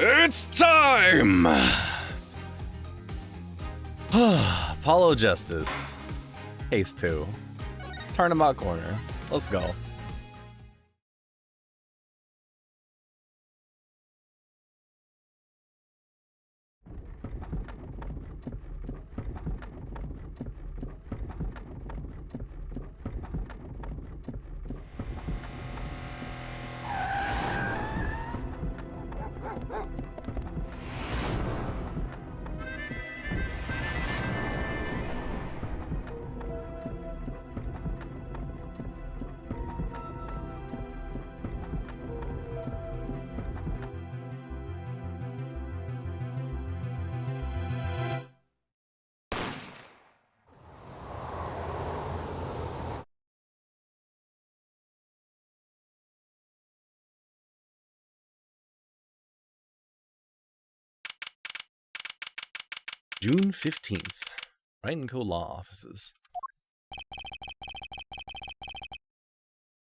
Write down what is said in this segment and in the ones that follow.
It's time! Apollo Justice. Case 2. Turnabout Corner. Let's go. June 15th. Wright & Co. Law Offices.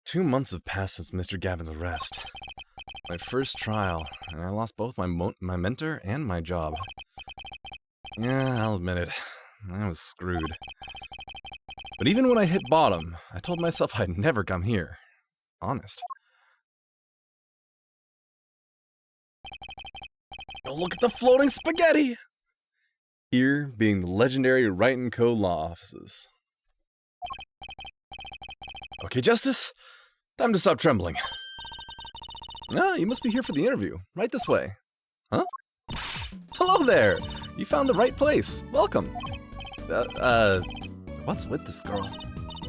2 months have passed since Mr. Gavin's arrest. My first trial, and I lost both my mentor and my job. Yeah, I'll admit it. I was screwed. But even when I hit bottom, I told myself I'd never come here. Honest. Oh, look at the floating spaghetti! Here being the legendary Wright & Co. Law Offices. Okay, Justice. Time to stop trembling. Ah, you must be here for the interview. Right this way. Huh? Hello there! You found the right place. Welcome. What's with this girl?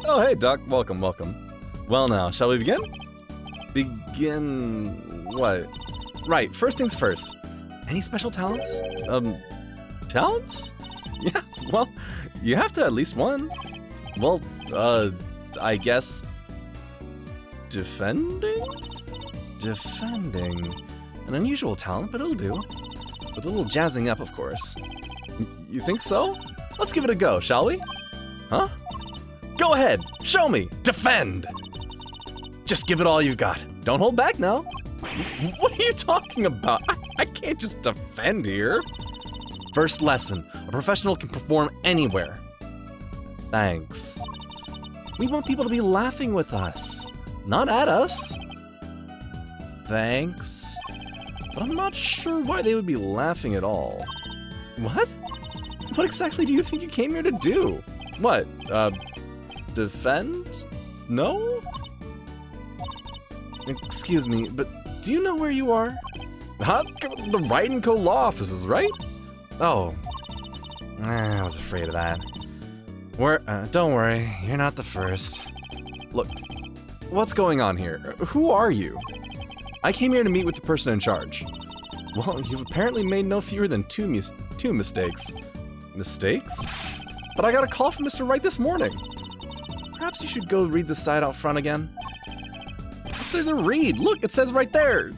Oh, hey, Doc. Welcome, welcome. Well now, shall we begin? Begin... what? Right, first things first. Any special talents? Talents? Yeah, well, you have to at least one. Well, I guess... defending? Defending. An unusual talent, but it'll do. With a little jazzing up, of course. You think so? Let's give it a go, shall we? Huh? Go ahead, show me! Defend! Just give it all you've got. Don't hold back now. What are you talking about? I can't just defend here. First lesson, a professional can perform anywhere. Thanks. We want people to be laughing with us, not at us. Thanks. But I'm not sure why they would be laughing at all. What? What exactly do you think you came here to do? What, defend? No? Excuse me, but do you know where you are? Huh? The Wright & Co. Law Offices, right? Oh, I was afraid of that. Don't worry, you're not the first. Look, what's going on here? Who are you? I came here to meet with the person in charge. Well, you've apparently made no fewer than two mistakes. Mistakes? But I got a call from Mr. Wright this morning. Perhaps you should go read the side out front again. What's there to read? Look, it says right there.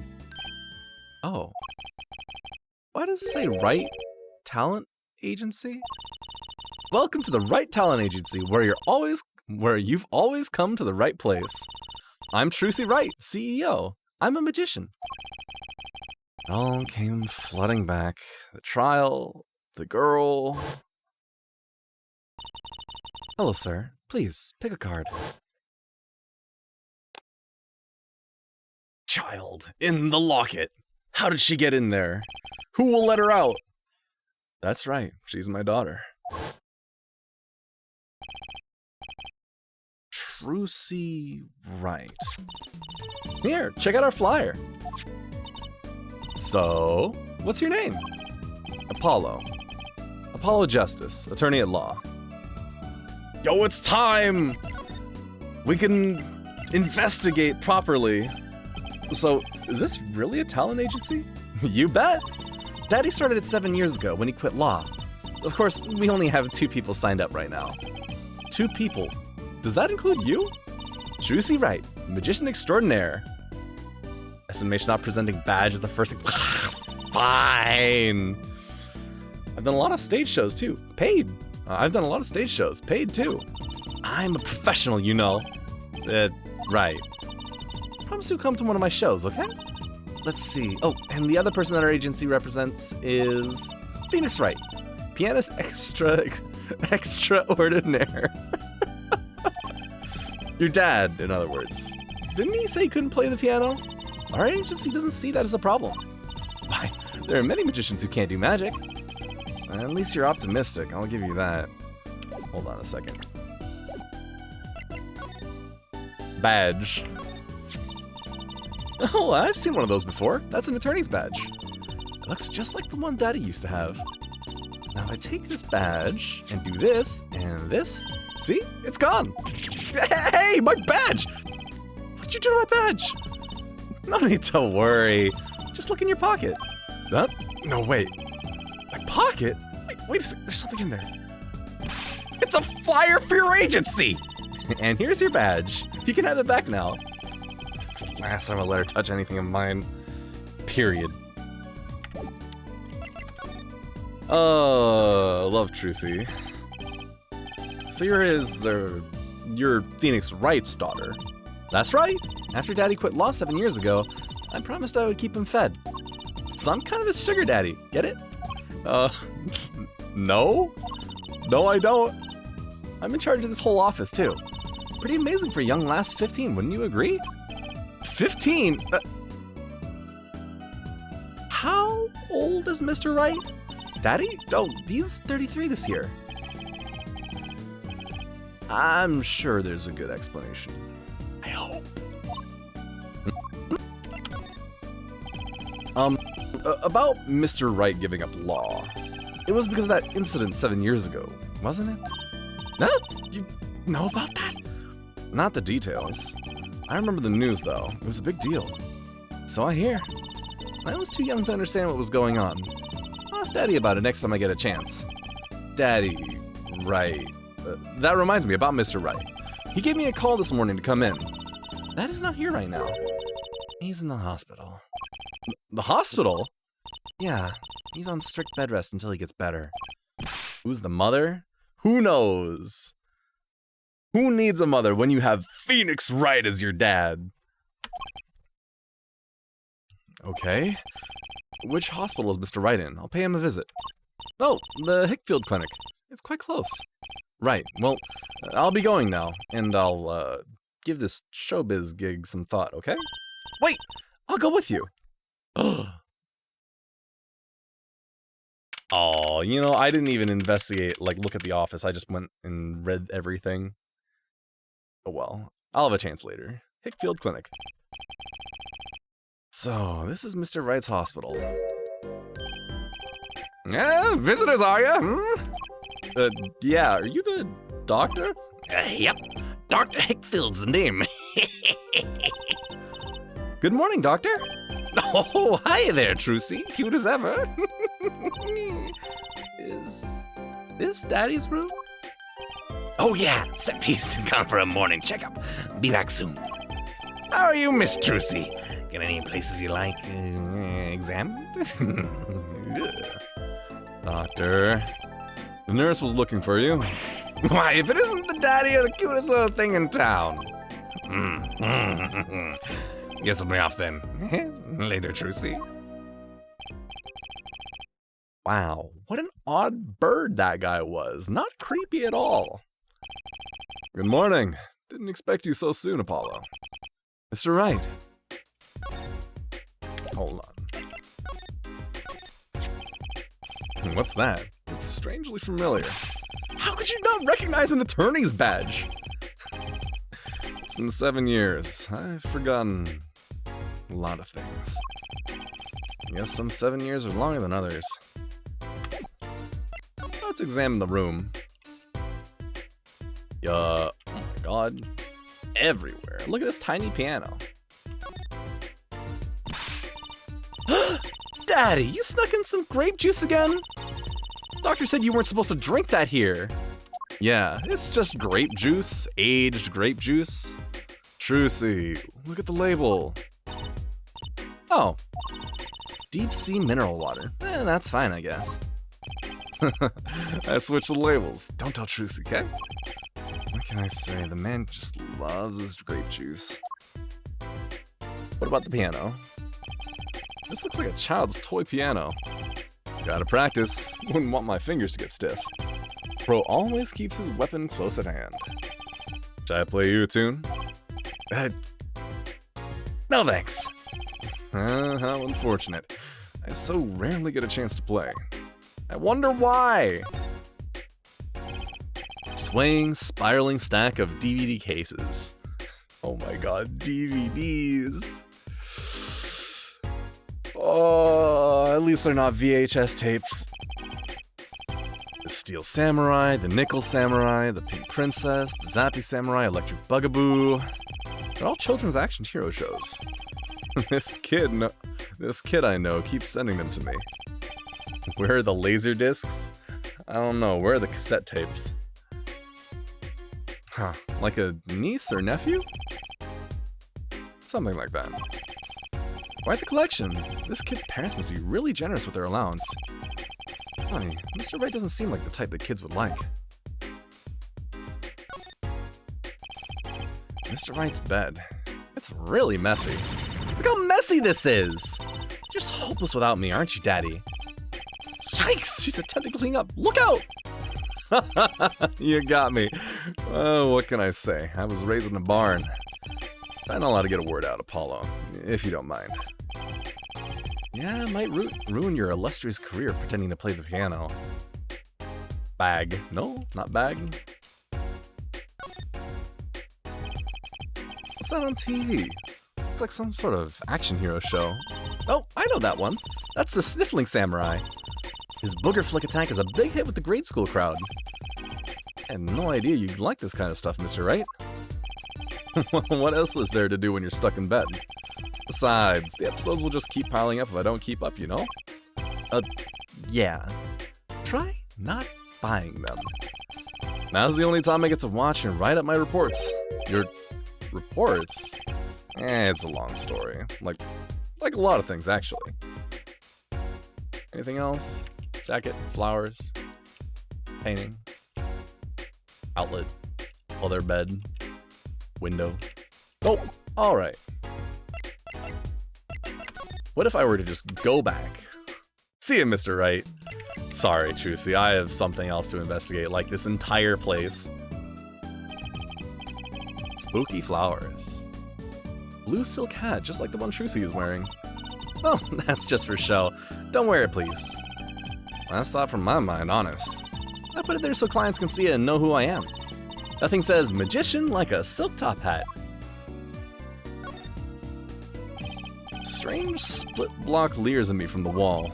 Oh. Why does it say Wright Talent Agency? Welcome to the Wright Talent Agency, where you've always come to the right place. I'm Trucy Wright, CEO. I'm a magician. It all came flooding back. The trial, the girl. Hello, sir. Please, pick a card. Child in the locket. How did she get in there? Who will let her out? That's right, she's my daughter. Trucy Wright. Here, check out our flyer. So, what's your name? Apollo. Apollo Justice, attorney at law. Yo, it's time! We can investigate properly. So, is this really a talent agency? You bet! Daddy started it 7 years ago when he quit law. Of course, we only have 2 people signed up right now. 2 people? Does that include you? Trucy Wright, magician extraordinaire. Estimation not presenting badge is the first thing. Fine! I've done a lot of stage shows too. Paid. I've done a lot of stage shows. Paid too. I'm a professional, you know. Right. Promise you'll come to one of my shows, okay? let's see. Oh, and the other person that our agency represents is Phoenix Wright. Pianist extraordinaire. Your dad, in other words. Didn't he say he couldn't play the piano? Our agency doesn't see that as a problem. Why, there are many magicians who can't do magic. At least you're optimistic, I'll give you that. Hold on a second. Badge. Oh, I've seen one of those before. That's an attorney's badge. It looks just like the one Daddy used to have. Now I take this badge and do this and this. See? It's gone. Hey, my badge! What'd you do to my badge? No need to worry. Just look in your pocket. Huh? No, wait. My pocket? Wait a second. There's something in there. It's a flyer for your agency! And here's your badge. You can have it back now. That's the last time I'll let her touch anything of mine. Period. Love Trucy. So you're Phoenix Wright's daughter. That's right. After Daddy quit law 7 years ago, I promised I would keep him fed. So I'm kind of his sugar daddy. Get it? No? No, I don't. I'm in charge of this whole office, too. Pretty amazing for a young lass 15, wouldn't you agree? 15? How old is Mr. Wright? Daddy? Oh, he's 33 this year. I'm sure there's a good explanation. I hope. About Mr. Wright giving up law. It was because of that incident 7 years ago, wasn't it? No? You know about that? Not the details. I remember the news, though. It was a big deal. So I hear. I was too young to understand what was going on. I'll ask Daddy about it next time I get a chance. Daddy, Wright. That reminds me about Mr. Wright. He gave me a call this morning to come in. Dad is not here right now. He's in the hospital. The hospital? Yeah, he's on strict bed rest until he gets better. Who's the mother? Who knows? Who needs a mother when you have Phoenix Wright as your dad? Okay. Which hospital is Mr. Wright in? I'll pay him a visit. Oh, the Hickfield Clinic. It's quite close. Right, well, I'll be going now, and I'll, give this showbiz gig some thought, okay? Wait, I'll go with you. Oh, you know, I didn't even investigate, look at the office. I just went and read everything. Oh well, I'll have a chance later. Hickfield Clinic. So, this is Mr. Wright's hospital. Yeah, visitors, are you? Yeah, are you the doctor? Yep, Dr. Hickfield's the name. Good morning, doctor. Oh, hi there, Trucy. Cute as ever. Is this Daddy's room? Oh yeah, except he's gone for a morning checkup. Be back soon. How are you, Miss Trucy? Got any places you like examined? Doctor, the nurse was looking for you. Why, if it isn't the daddy of the cutest little thing in town. Guess I'll be off then. Later, Trucy. Wow, what an odd bird that guy was. Not creepy at all. Good morning. Didn't expect you so soon, Apollo. Mr. Wright. Hold on. What's that? It's strangely familiar. How could you not recognize an attorney's badge? It's been 7 years. I've forgotten a lot of things. I guess some 7 years are longer than others. Let's examine the room. Oh my god. Everywhere. Look at this tiny piano. Daddy, you snuck in some grape juice again? Doctor said you weren't supposed to drink that here. Yeah, it's just grape juice, aged grape juice. Trucy, look at the label. Oh, deep sea mineral water. That's fine, I guess. I switched the labels. Don't tell Trucy, okay? What can I say? The man just loves his grape juice. What about the piano? This looks like a child's toy piano. Gotta practice. Wouldn't want my fingers to get stiff. Pro always keeps his weapon close at hand. Should I play you a tune? No thanks. How unfortunate. I so rarely get a chance to play. I wonder why. Swaying, spiraling stack of DVD cases. Oh my god, DVDs. Oh, at least they're not VHS tapes. The Steel Samurai, the Nickel Samurai, the Pink Princess, the Zappy Samurai, Electric Bugaboo. They're all children's action hero shows. This kid I know keeps sending them to me. Where are the laser discs? I don't know. Where are the cassette tapes? Huh. Like a niece or nephew? Something like that. Quite the collection. This kid's parents must be really generous with their allowance. Funny, Mr. Wright doesn't seem like the type that kids would like. Mr. Wright's bed. It's really messy. Look how messy this is! You're just hopeless without me, aren't you, Daddy? Yikes! She's attempting to clean up. Look out! You got me. Oh, what can I say? I was raised in a barn. I know how to get a word out, Apollo, if you don't mind. Yeah, it might ruin your illustrious career pretending to play the piano. Bag. No, not bag. What's that on TV? It's like some sort of action hero show. Oh, I know that one. That's the Sniffling Samurai. His booger flick attack is a big hit with the grade school crowd. I had no idea you'd like this kind of stuff, Mr. Wright. What else is there to do when you're stuck in bed? Besides, the episodes will just keep piling up if I don't keep up, you know? Yeah. Try not buying them. Now's the only time I get to watch and write up my reports. Your reports? It's a long story. Like a lot of things, actually. Anything else? Jacket, flowers, painting, outlet, other bed, window. Oh, alright. What if I were to just go back? See you, Mr. Wright. Sorry, Trucy, I have something else to investigate, like this entire place. Spooky flowers. Blue silk hat, just like the one Trucy is wearing. Oh, that's just for show. Don't wear it, please. Last thought from my mind, honest. I put it there so clients can see it and know who I am. Nothing says magician like a silk top hat. Strange split block leers at me from the wall.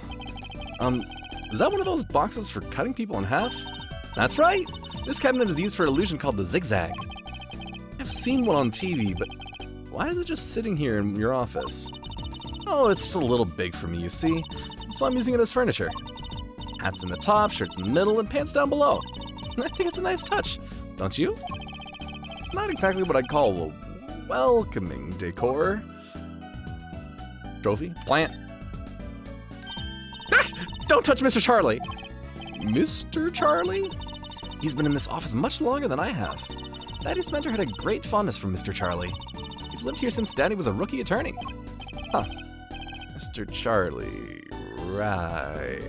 Is that one of those boxes for cutting people in half? That's right! This cabinet is used for an illusion called the zigzag. I've seen one on TV, but why is it just sitting here in your office? Oh, it's just a little big for me, you see, so I'm using it as furniture. Hats in the top, shirts in the middle, and pants down below. I think it's a nice touch, don't you? It's not exactly what I'd call a welcoming decor. Trophy? Plant? Ah! Don't touch Mr. Charlie! Mr. Charlie? He's been in this office much longer than I have. Daddy's mentor had a great fondness for Mr. Charlie. He's lived here since Daddy was a rookie attorney. Huh. Mr. Charlie, right.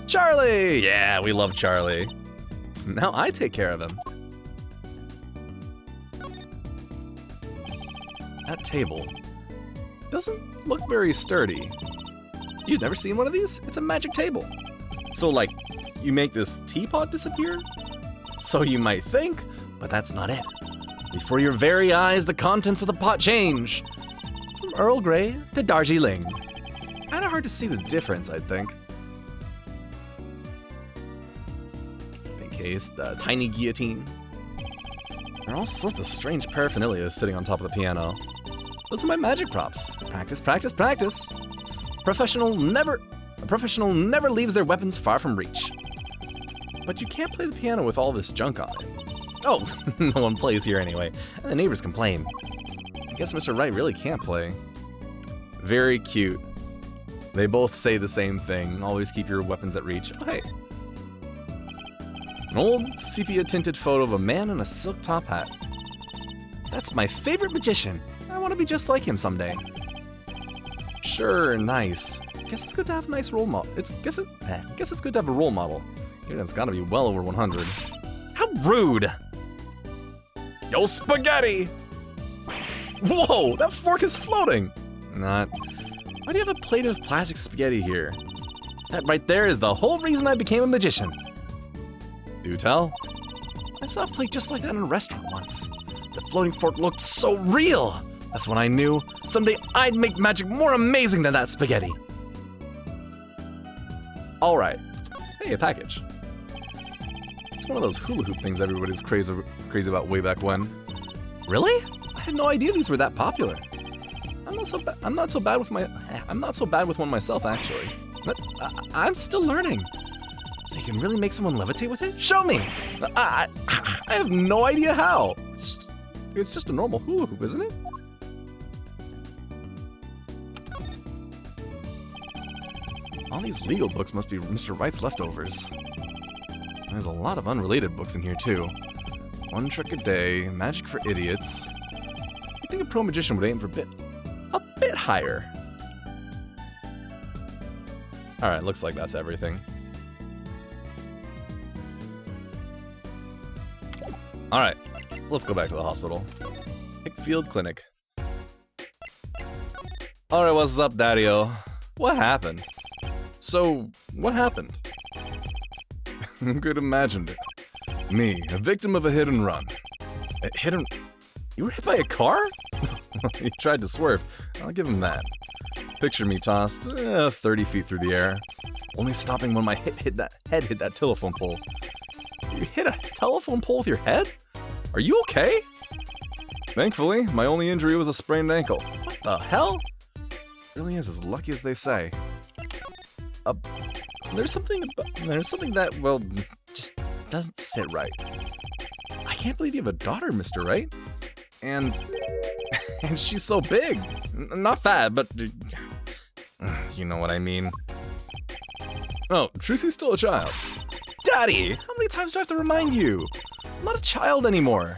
Charlie! Yeah, we love Charlie. Now I take care of him. That table doesn't look very sturdy. You've never seen one of these? It's a magic table. So, like, you make this teapot disappear? So you might think, but that's not it. Before your very eyes, the contents of the pot change. From Earl Grey to Darjeeling. Kinda hard to see the difference, I think. In case, the tiny guillotine. There are all sorts of strange paraphernalia sitting on top of the piano. Those are my magic props. Practice, practice, practice. A professional never leaves their weapons far from reach. But you can't play the piano with all this junk on it. Oh, no one plays here anyway, and the neighbors complain. I guess Mr. Wright really can't play. Very cute. They both say the same thing. Always keep your weapons at reach. Oh, hey. An old sepia-tinted photo of a man in a silk top hat. That's my favorite magician. I want to be just like him someday. Sure, nice. Guess it's good to have a nice role model. Guess it's good to have a role model. Even it's gotta be well over 100. How rude! Yo, spaghetti! Whoa, that fork is floating! Not. Why do you have a plate of plastic spaghetti here? That right there is the whole reason I became a magician. Do tell? I saw a plate just like that in a restaurant once. The floating fork looked so real! That's when I knew someday I'd make magic more amazing than that spaghetti. Alright. Hey, a package. It's one of those hula hoop things everybody's crazy about way back when. Really? I had no idea these were that popular. I'm not so bad with one myself, actually. But I'm still learning. So you can really make someone levitate with it? Show me! I have no idea how. It's just a normal hula hoop, isn't it? All these legal books must be Mr. Wright's leftovers. There's a lot of unrelated books in here, too. One Trick a Day, Magic for Idiots. I think a pro magician would aim for a bit higher. Alright, looks like that's everything. Alright, let's go back to the hospital. Hickfield Clinic. Alright, what's up, Daddy-O? What happened? So, what happened? Could imagine it. Me, a victim of a hit and run. You were hit by a car? He tried to swerve. I'll give him that. Picture me tossed 30 feet through the air, only stopping when my head hit that telephone pole. You hit a telephone pole with your head? Are you okay? Thankfully, my only injury was a sprained ankle. What the hell? Really is as lucky as they say. There's something that, well, just doesn't sit right. I can't believe you have a daughter, Mr. Wright. And she's so big. Not fat, but you know what I mean. Oh, Trucy's still a child. Daddy, how many times do I have to remind you? I'm not a child anymore.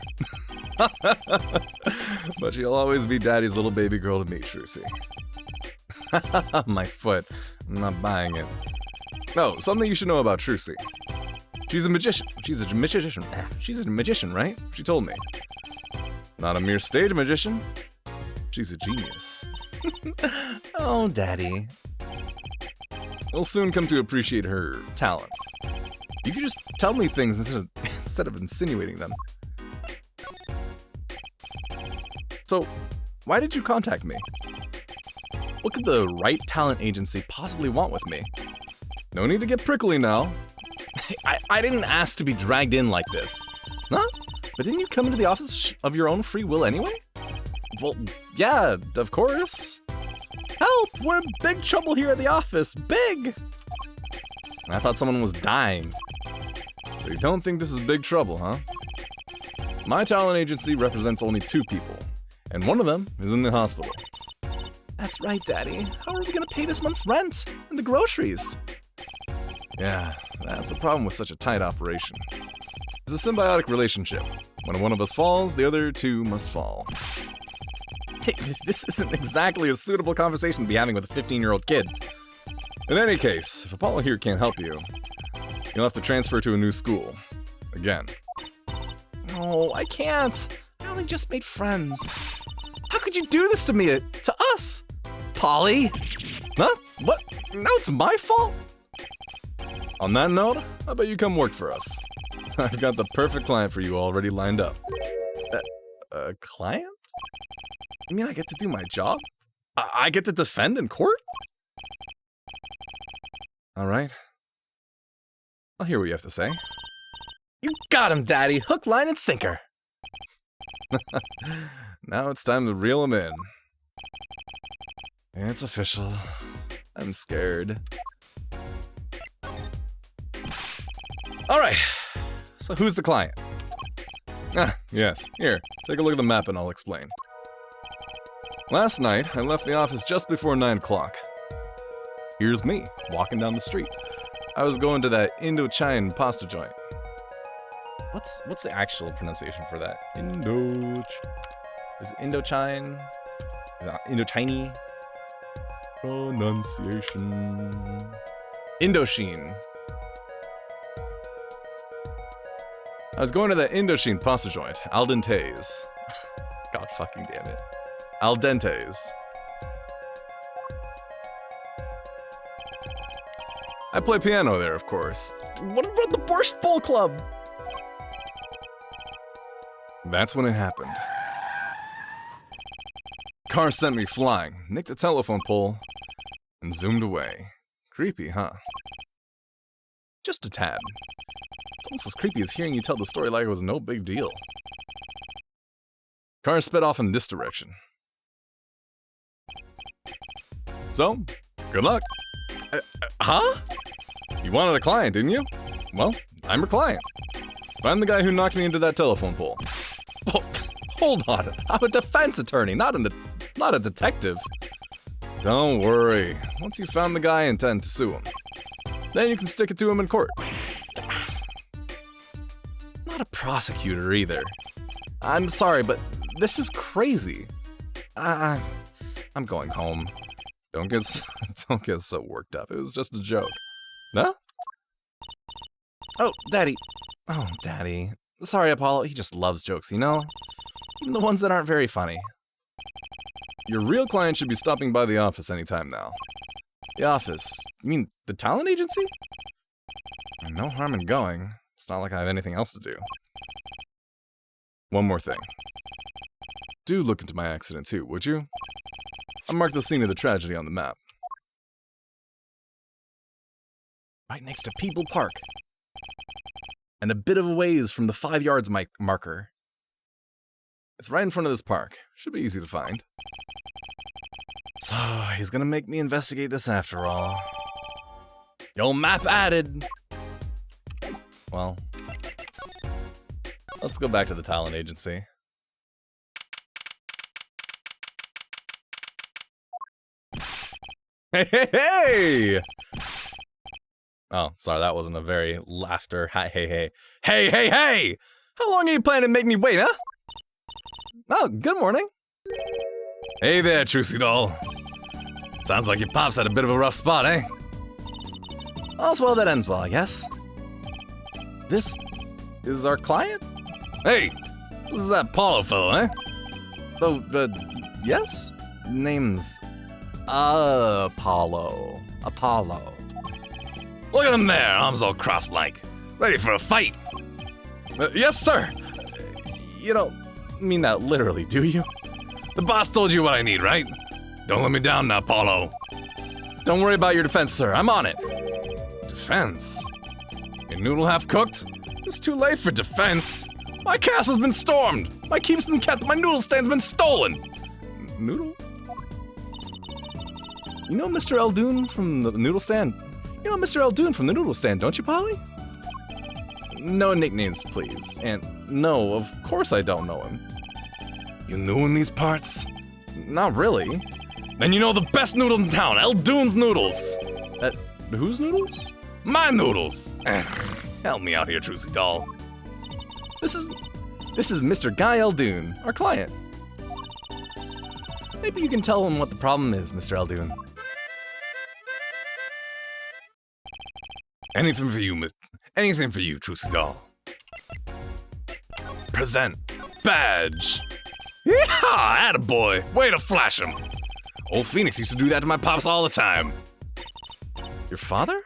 But she'll always be Daddy's little baby girl to me, Trucy. My foot. I'm not buying it. No, something you should know about Trucy. She's a magician. She's a magician, right? She told me. Not a mere stage magician. She's a genius. Oh, Daddy. You'll soon come to appreciate her talent. You can just tell me things instead of insinuating them. So, why did you contact me? What could the Wright Talent Agency possibly want with me? No need to get prickly now. I didn't ask to be dragged in like this. Huh? But didn't you come into the office of your own free will anyway? Well, yeah, of course. Help! We're in big trouble here at the office. Big! I thought someone was dying. So you don't think this is big trouble, huh? My talent agency represents only 2 people, and one of them is in the hospital. That's right, Daddy. How are we gonna pay this month's rent and the groceries? Yeah, that's the problem with such a tight operation. It's a symbiotic relationship. When one of us falls, the other 2 must fall. Hey, this isn't exactly a suitable conversation to be having with a 15-year-old kid. In any case, if Apollo here can't help you, you'll have to transfer to a new school. Again. No, I can't. I only just made friends. How could you do this to me? To us? Polly? Huh? What? Now it's my fault? On that note, how about you come work for us? I've got the perfect client for you already lined up. A client? You mean I get to do my job? I get to defend in court? Alright. I'll hear what you have to say. You got him, Daddy! Hook, line, and sinker! Now it's time to reel him in. It's official. I'm scared. Alright, so who's the client? Yes, here, take a look at the map and I'll explain. Last night, I left the office just before 9 o'clock. Here's me, walking down the street. I was going to that Indochine pasta joint. What's the actual pronunciation for that? Is it Indochine? Is it Indochinese? Pronunciation. Indochine. I was going to that Indochine pasta joint, al dente's. God fucking damn it. Al dente's. I play piano there, of course. What about the Borscht Bowl Club? That's when it happened. Car sent me flying, nicked the telephone pole, and zoomed away. Creepy, huh? Just a tad. It's almost as creepy as hearing you tell the story like it was no big deal. Car sped off in this direction. So, good luck. Huh? You wanted a client, didn't you? Well, I'm your client. Find the guy who knocked me into that telephone pole. Oh, hold on. I'm a defense attorney, not a detective. Don't worry. Once you found the guy, I intend to sue him. Then you can stick it to him in court. Not a prosecutor either. I'm sorry, but this is crazy. I'm going home. Don't get so worked up. It was just a joke. Huh? Oh, Daddy. Oh, Daddy. Sorry, Apollo. He just loves jokes, you know? Even the ones that aren't very funny. Your real client should be stopping by the office anytime now. The office? You mean the talent agency? No harm in going. It's not like I have anything else to do. One more thing. Do look into my accident too, would you? I'll mark the scene of the tragedy on the map. Right next to People Park. And a bit of a ways from the 5 yards marker. It's right in front of this park. Should be easy to find. So, he's gonna make me investigate this after all. Yo, map added! Well, let's go back to the talent agency. Hey, hey, hey! Oh, sorry, that wasn't a very laughter. Hi, hey, hey. Hey, hey, hey! How long are you planning to make me wait, huh? Oh, good morning. Hey there, Trucy doll. Sounds like your pops had a bit of a rough spot, eh? All's well that ends well, I guess. This is our client? Hey, this is that Apollo fellow, eh? Oh, yes? Name's Apollo. Apollo. Look at him there, arms all crossed like. Ready for a fight. Yes, sir. You don't mean that literally, do you? The boss told you what I need, right? Don't let me down now, Apollo. Don't worry about your defense, sir. I'm on it. Defense? Your noodle half cooked? It's too late for defense. My castle's been stormed. My keep's been kept. My noodle stand's been stolen. Noodle? You know Mr. Eldoon from the noodle stand? You know Mr. Eldoon from the noodle stand, don't you, Polly? No nicknames, please. And no, of course I don't know him. You new in these parts? Not really. Then you know the best noodle in town, Eldoon's Noodles. Whose noodles? My noodles. Help me out here, Trucy doll. This is Mr. Guy Eldoon, our client. Maybe you can tell him what the problem is, Mr. Eldoon. Anything for you, Trucy doll. Present. Badge. Yeehaw, attaboy. Way to flash him. Old Phoenix used to do that to my pops all the time. Your father?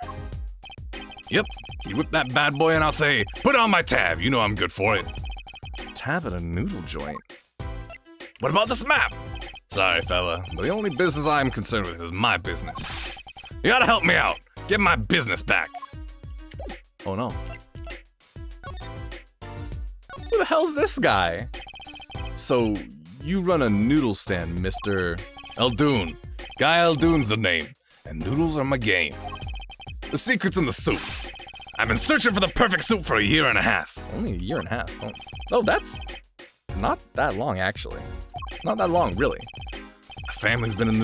Yep. You whip that bad boy and I'll say, put on my tab. You know I'm good for it. Tab at a noodle joint. What about this map? Sorry, fella, but the only business I'm concerned with is my business. You gotta help me out. Get my business back. Oh no. Who the hell's this guy? So, you run a noodle stand, Mr. Eldoon. Guy Eldoon's the name, and noodles are my game. The secret's in the soup. I've been searching for the perfect soup for a year and a half. Only a year and a half? Oh, that's not that long, actually. Not that long, really. My family's been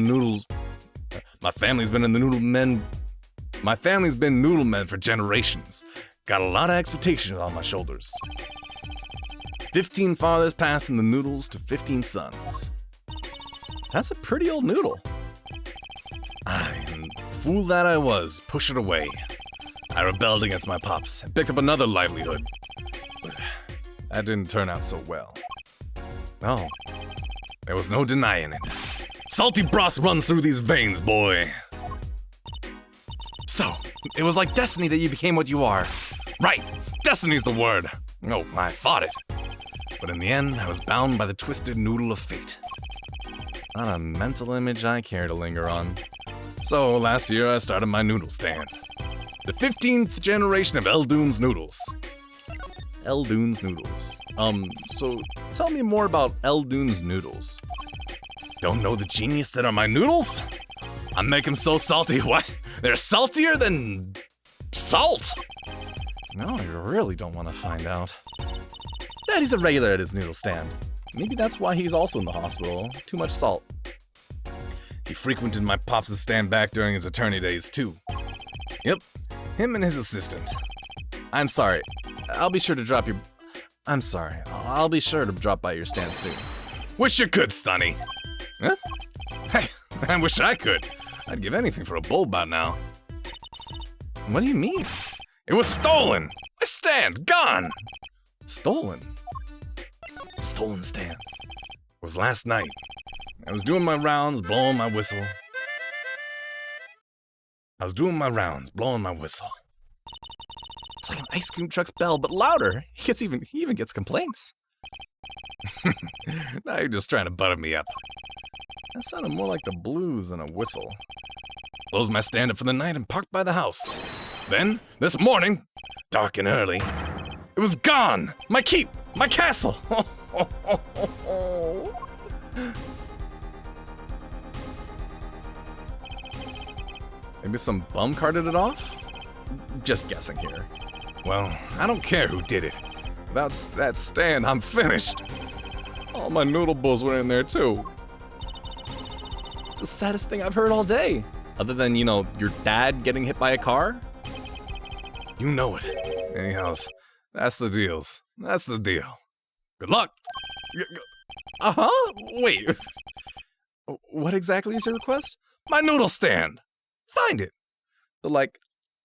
noodle men for generations. Got a lot of expectations on my shoulders. 15 fathers passing the noodles to 15 sons. That's a pretty old noodle. and fool that I was, push it away. I rebelled against my pops and picked up another livelihood. But that didn't turn out so well. No, there was no denying it. Salty broth runs through these veins, boy. So, it was like destiny that you became what you are. Right, destiny's the word. Oh, I fought it. But in the end, I was bound by the twisted noodle of fate. Not a mental image I care to linger on. So, last year I started my noodle stand. The 15th generation of Doon's noodles. Doon's noodles. So tell me more about Doon's noodles. Don't know the genius that are my noodles? I make them so salty, why? They're saltier than salt! No, you really don't want to find out. Daddy's a regular at his noodle stand. Maybe that's why he's also in the hospital. Too much salt. He frequented my pops' stand back during his attorney days, too. Yep, him and his assistant. I'm sorry. I'll be sure to drop your... I'm sorry. I'll be sure to drop by your stand soon. Wish you could, Sonny. Huh? Hey, I wish I could. I'd give anything for a bowl by now. What do you mean? It was stolen! My stand, gone! Stolen? Stolen stand. It was last night. I was doing my rounds, blowing my whistle. It's like an ice cream truck's bell, but louder. He even gets complaints. Now you're just trying to butter me up. That sounded more like the blues than a whistle. Closed my stand up for the night and parked by the house. Then, this morning, dark and early, it was gone! My keep! My castle! Maybe some bum carted it off? Just guessing here. Well, I don't care who did it. Without that stand, I'm finished. All my noodle bowls were in there, too. It's the saddest thing I've heard all day. Other than, you know, your dad getting hit by a car? You know it. Anyhows, that's the deals. That's the deal. Good luck! Uh-huh? Wait. What exactly is your request? My noodle stand! Find it! But like,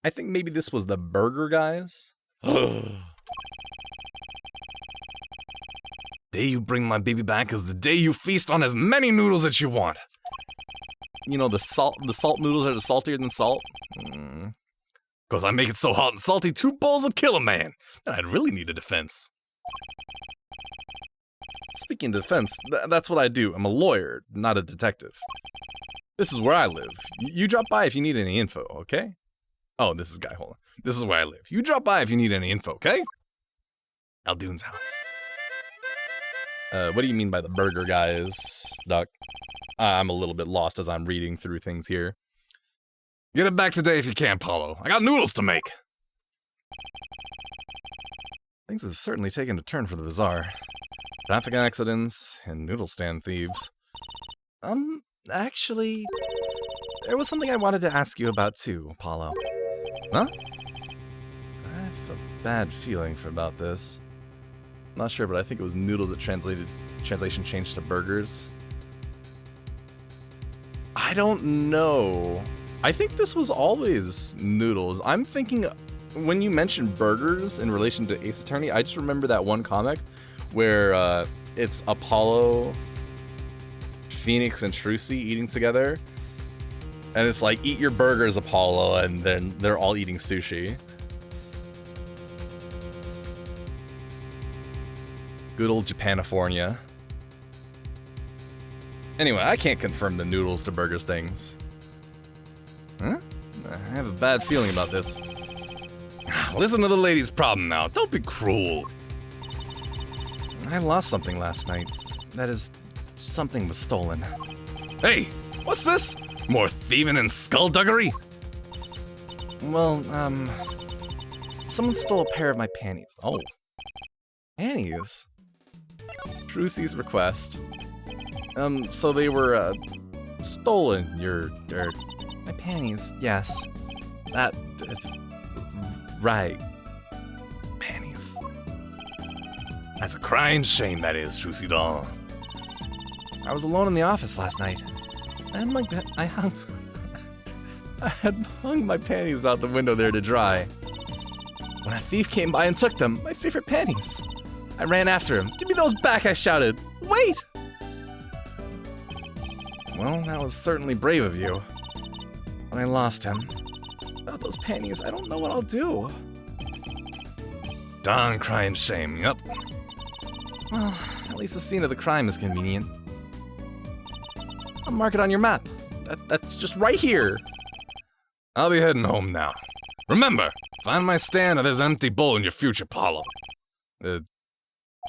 I think maybe this was the burger guys? Day you bring my baby back is the day you feast on as many noodles as you want. You know, the salt noodles are saltier than salt? Because I make it so hot and salty, 2 bowls would kill a man. And I'd really need a defense. Speaking of defense, that's what I do. I'm a lawyer, not a detective. This is where I live. You drop by if you need any info, okay? Oh, this is Guy, hold on. This is where I live. You drop by if you need any info, okay? Doon's house. What do you mean by the burger guys, Doc? I'm a little bit lost as I'm reading through things here. Get it back today if you can, Paulo. I got noodles to make. Things have certainly taken a turn for the bizarre. Traffic accidents and noodle stand thieves. Actually, there was something I wanted to ask you about too, Apollo. Huh? I have a bad feeling about this. I'm not sure, but I think it was noodles that translation changed to burgers. I don't know. I think this was always noodles. I'm thinking, when you mentioned burgers in relation to Ace Attorney, I just remember that one comic where it's Apollo, Phoenix, and Trucy eating together. And it's like, eat your burgers, Apollo, and then they're all eating sushi. Good old Japanifornia. Anyway, I can't confirm the noodles to burgers things. Huh? I have a bad feeling about this. Listen to the lady's problem now. Don't be cruel. I lost something last night. That is, something was stolen. Hey, what's this? More thieving and skullduggery? Well, someone stole a pair of my panties. Oh. Panties? Trucy's request. So they were, stolen. My panties, yes. Right. Panties. That's a crying shame, that is, Trucy doll. I was alone in the office last night. And like that, I hung... I had hung my panties out the window there to dry. When a thief came by and took them, my favorite panties. I ran after him. Give me those back, I shouted. Wait! Well, that was certainly brave of you. When I lost him. Without those panties, I don't know what I'll do. Darn crying shame, yup. Well, at least the scene of the crime is convenient. I'll mark it on your map. That's just right here. I'll be heading home now. Remember, find my stand or there's an empty bowl in your future, Paulo.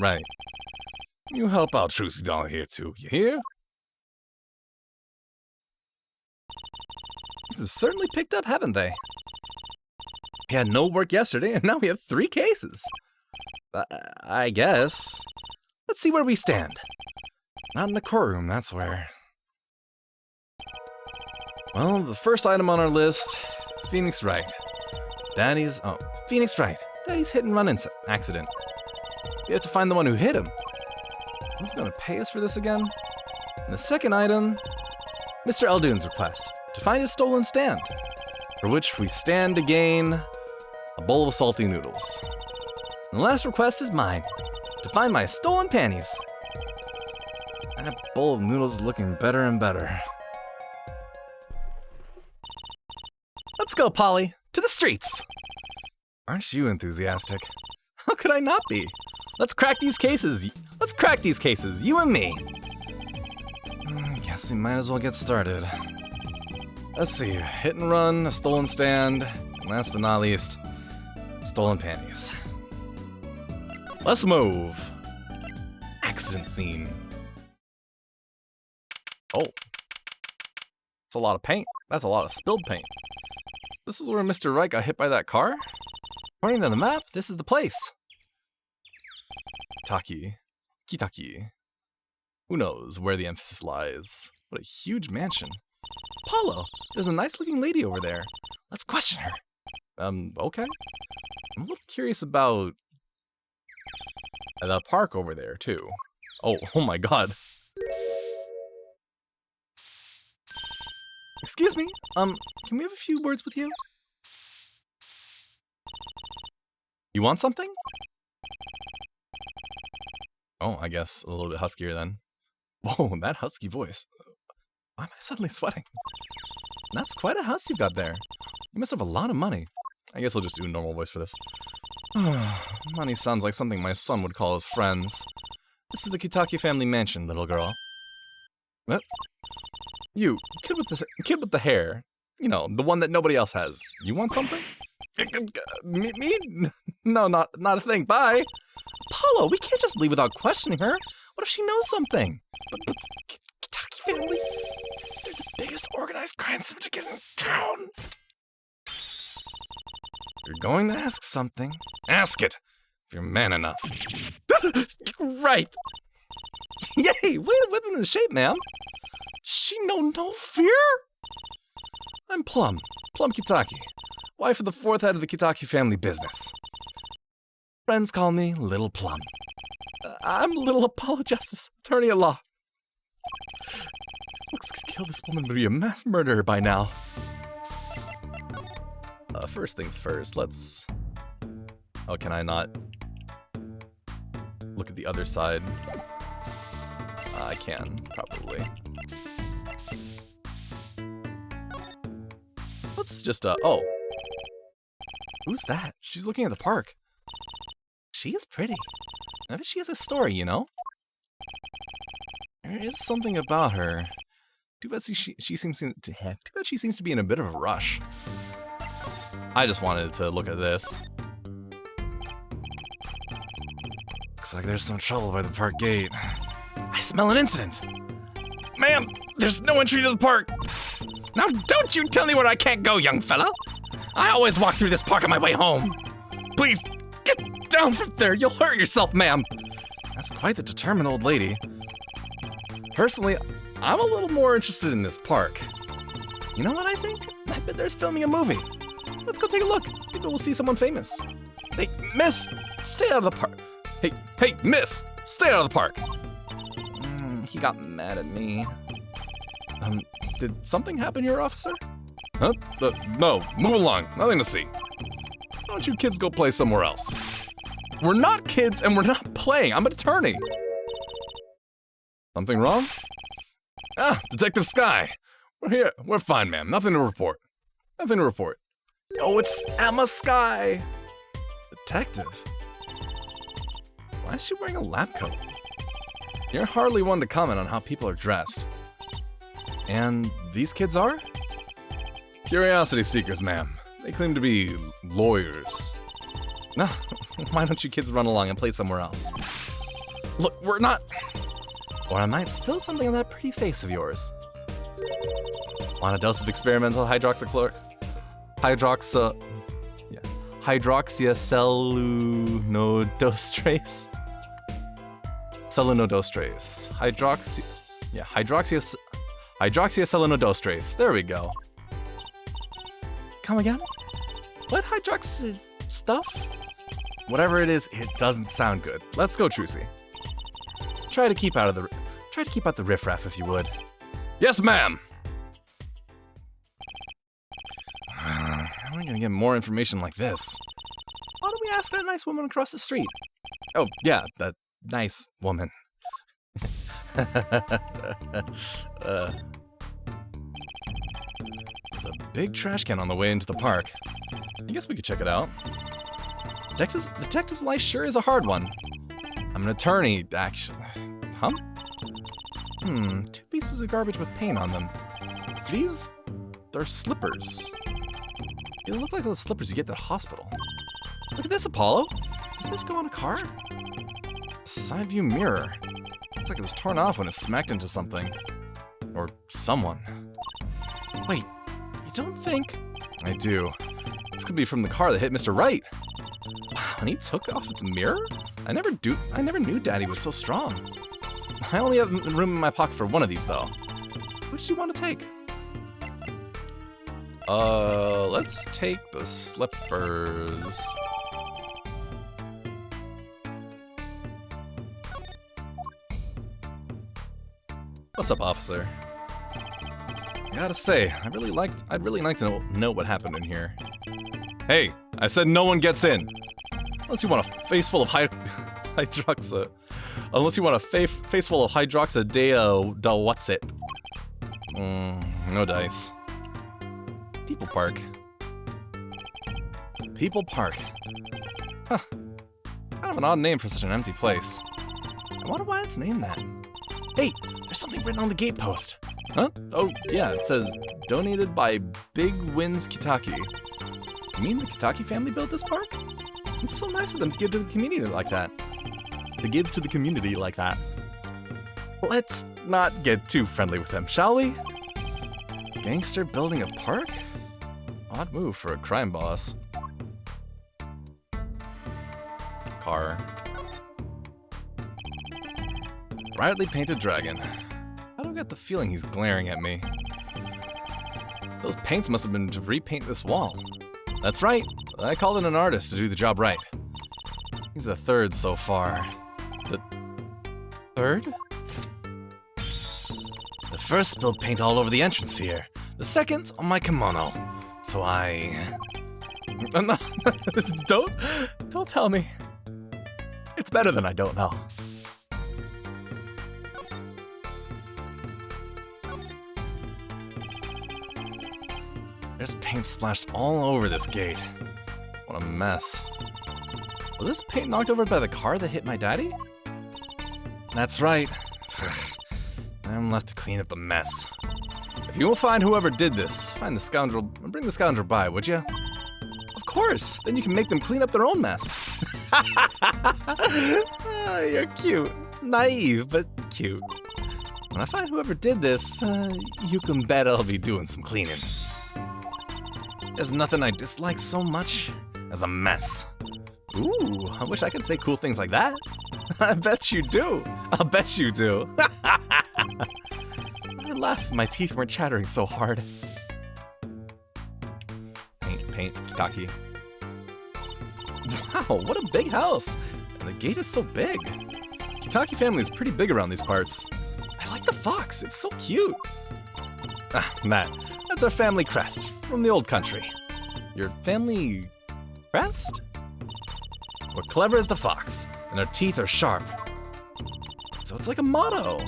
Right. You help out Trucy doll here too, you hear? These have certainly picked up, haven't they? We had no work yesterday, and now we have 3 cases. I guess. Let's see where we stand. Not in the courtroom, that's where. Well, the first item on our list, Phoenix Wright. Phoenix Wright. Daddy's hit-and-run accident. We have to find the one who hit him. Who's gonna pay us for this again? And the second item, Mr. Eldoon's request, to find his stolen stand, for which we stand to gain a bowl of salty noodles. And the last request is mine, to find my stolen panties. That bowl of noodles is looking better and better. Let's go, Polly, to the streets. Aren't you enthusiastic? How could I not be? Let's crack these cases. Let's crack these cases, you and me. I guess we might as well get started. Let's see, hit and run, a stolen stand, and last but not least, stolen panties. Let's move. Accident scene. Oh. That's a lot of paint. That's a lot of spilled paint. This is where Mr. Wright got hit by that car? According to the map, this is the place. Kitaki. Who knows where the emphasis lies? What a huge mansion. Paulo, there's a nice-looking lady over there. Let's question her. Okay. I'm a little curious about the park over there, too. Oh my god. Excuse me, can we have a few words with you? You want something? Oh, I guess a little bit huskier then. Whoa, that husky voice. Why am I suddenly sweating? That's quite a house you've got there. You must have a lot of money. I guess I'll just do a normal voice for this. Money sounds like something my son would call his friends. This is the Kitaki family mansion, little girl. What? You, kid with the hair. You know, the one that nobody else has. You want something? Me? No, not a thing. Bye. Paulo, we can't just leave without questioning her. What if she knows something? But Kitaki family, they're the biggest organized crime syndicate in town. You're going to ask something. Ask it, if you're man enough. Right. Yay, way to whip him into shape, ma'am. She know no fear? I'm Plum Kitaki, wife of the 4th head of the Kitaki family business. Friends call me Little Plum. I'm Little Apollo Justice, attorney at law. Looks could kill this woman to be a mass murderer by now. First things first, let's... Oh, can I not look at the other side? I can, probably. Let's just, oh. Who's that? She's looking at the park. She is pretty. Maybe she has a story, you know? There is something about her. Too bad she seems to be in a bit of a rush. I just wanted to look at this. Looks like there's some trouble by the park gate. I smell an incident. Ma'am, there's no entry to the park. Now don't you tell me where I can't go, young fella. I always walk through this park on my way home. Please, get down from there. You'll hurt yourself, ma'am. That's quite the determined old lady. Personally, I'm a little more interested in this park. You know what I think? I bet they're filming a movie. Let's go take a look. Maybe we'll see someone famous. Hey, miss, stay out of the park. Hey, miss, stay out of the park. He got mad at me. Did something happen here, officer? Huh? No, move along. Nothing to see. Why don't you kids go play somewhere else? We're not kids and we're not playing. I'm an attorney. Something wrong? Ah, Detective Sky. We're here. We're fine, ma'am. Nothing to report. Nothing to report. Oh, it's Emma Sky. Detective? Why is she wearing a lab coat? You're hardly one to comment on how people are dressed. And these kids are? Curiosity seekers, ma'am. They claim to be lawyers. No, why don't you kids run along and play somewhere else? Look, we're not... Or I might spill something on that pretty face of yours. Want a dose of experimental hydroxychloroquine? Hydroxyacellulanodostrase. Cellulanodostrase. Hydroxyacellulanodostrase. There we go. Come again? What hydroxy stuff? Whatever it is, it doesn't sound good. Let's go, Trucy. Try to keep out the riffraff if you would. Yes, ma'am! How am I gonna get more information like this? Why don't we ask that nice woman across the street? Oh, yeah, that nice woman. There's a big trash can on the way into the park. I guess we could check it out. Detective's life sure is a hard one. I'm an attorney, actually. Huh? 2 pieces of garbage with paint on them. They're slippers. They look like those slippers you get at the hospital. Look at this, Apollo. Doesn't this go on a car? Side view mirror. Looks like it was torn off when it smacked into something. Or someone. Wait, you don't think? I do. This could be from the car that hit Mr. Wright. Wow, and he took off its mirror? I never knew Daddy was so strong. I only have room in my pocket for one of these, though. Which do you want to take? Let's take the slippers. What's up, officer? I gotta say, I'd really like to know what happened in here. Hey, I said no one gets in. Unless you want a face full of hydroxa. Unless you want a face full of hydroxidea, what's it? No dice. People Park. People Park. Huh. Kind of an odd name for such an empty place. I wonder why it's named that. Hey, there's something written on the gate post. Huh? Oh, yeah, it says, donated by Big Winds Kitaki. You mean the Kitaki family built this park? It's so nice of them to give to the community like that. Let's not get too friendly with them, shall we? Gangster building a park? Odd move for a crime boss. Car. Brightly painted dragon. I don't get the feeling he's glaring at me. Those paints must have been to repaint this wall. That's right. I called in an artist to do the job right. He's the third so far. The third? The first spilled paint all over the entrance here. The second on my kimono. So I... No, don't tell me. It's better than I don't know. There's paint splashed all over this gate. What a mess. Was this paint knocked over by the car that hit my daddy? That's right. I'm left to clean up the mess. If you will find whoever did this, find the scoundrel and bring the scoundrel by, would you? Of course! Then you can make them clean up their own mess. Oh, you're cute. Naive, but cute. When I find whoever did this, you can bet I'll be doing some cleaning. There's nothing I dislike so much as a mess. Ooh, I wish I could say cool things like that. I bet you do. I'll bet you do. I laughed if my teeth weren't chattering so hard. Paint, Kitaki. Wow, what a big house. And the gate is so big. Kitaki family is pretty big around these parts. I like the fox, it's so cute. Ah, Matt, That's our family crest from the old country. Your family crest? We're clever as the fox, and our teeth are sharp. So it's like a motto.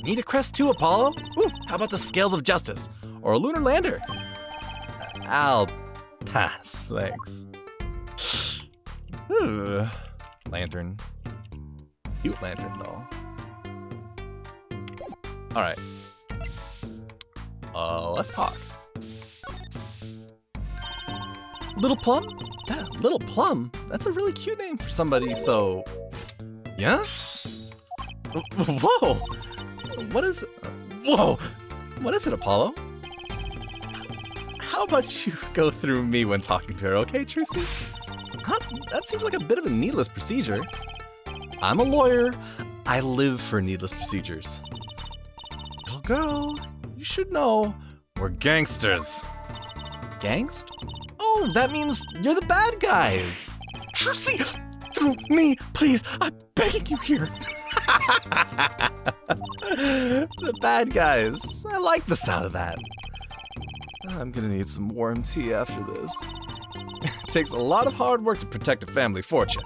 Need a crest too, Apollo? Ooh, how about the scales of justice? Or a lunar lander? I'll pass, thanks. Ooh. Lantern. Cute lantern, though. Alright. Let's talk. Little Plum? That Little Plum? That's a really cute name for somebody, so... Yes? Whoa! What is... Whoa! What is it, Apollo? How about you go through me when talking to her, okay, Trucy? Huh? That seems like a bit of a needless procedure. I'm a lawyer. I live for needless procedures. Little girl, you should know. We're gangsters. Gangst? Oh, that means you're the bad guys. Trucy, through me, please. I'm begging you here. The bad guys. I like the sound of that. I'm gonna need some warm tea after this. It takes a lot of hard work to protect a family fortune.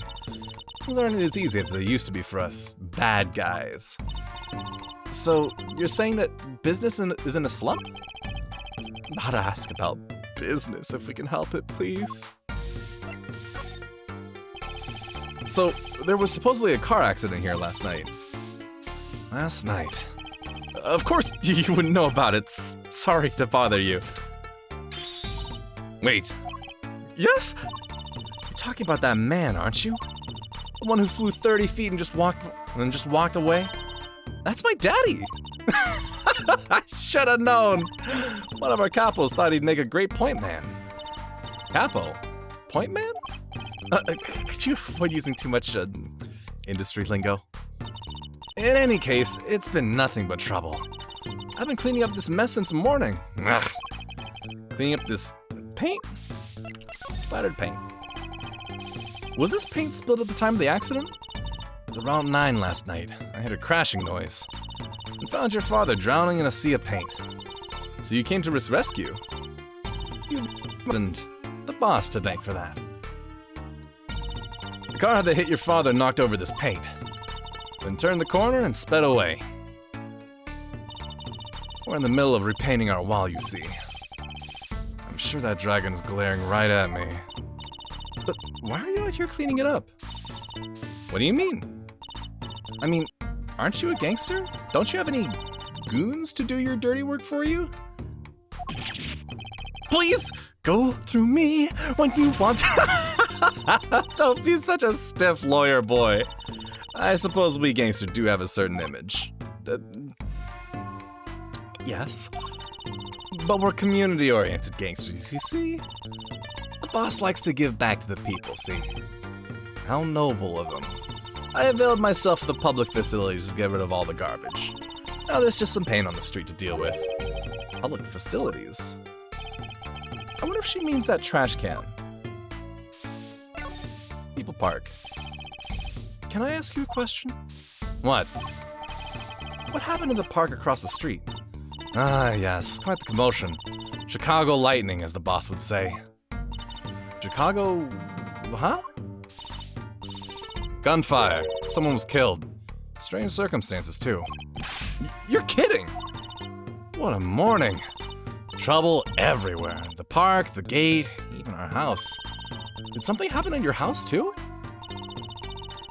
Things aren't as easy as they used to be for us bad guys. So, you're saying that business is in a slump? Not ask about business if we can help it, please. So, there was supposedly a car accident here last night. Last night? Of course you wouldn't know about it. Sorry to bother you. Wait. Yes? You're talking about that man, aren't you? The one who flew 30 feet and just walked away? That's my daddy! I should have known! One of our capos thought he'd make a great point man. Capo? Point man? Could you avoid using too much industry lingo? In any case, it's been nothing but trouble. I've been cleaning up this mess since morning. Ugh. Cleaning up this paint? Splattered paint. Was this paint spilled at the time of the accident? It was around 9 last night. I heard a crashing noise and found your father drowning in a sea of paint. So you came to his rescue. You and the boss to thank for that. The car that hit your father knocked over this paint, then turned the corner and sped away. We're in the middle of repainting our wall, you see. I'm sure that dragon's glaring right at me. But why are you out here cleaning it up? What do you mean? I mean, aren't you a gangster? Don't you have any goons to do your dirty work for you? Please go through me when you want to. Don't be such a stiff lawyer boy. I suppose we gangsters do have a certain image. Yes. But we're community-oriented gangsters, you see? The boss likes to give back to the people, see? How noble of him. I availed myself of the public facilities to get rid of all the garbage. Now there's just some paint on the street to deal with. Public facilities? I wonder if she means that trash can. People Park. Can I ask you a question? What? What happened to the park across the street? Ah, yes, quite the commotion. Chicago lightning, as the boss would say. Chicago... huh? Gunfire. Someone was killed. Strange circumstances, too. You're kidding! What a morning. Trouble everywhere. The park, the gate, even our house. Did something happen in your house, too?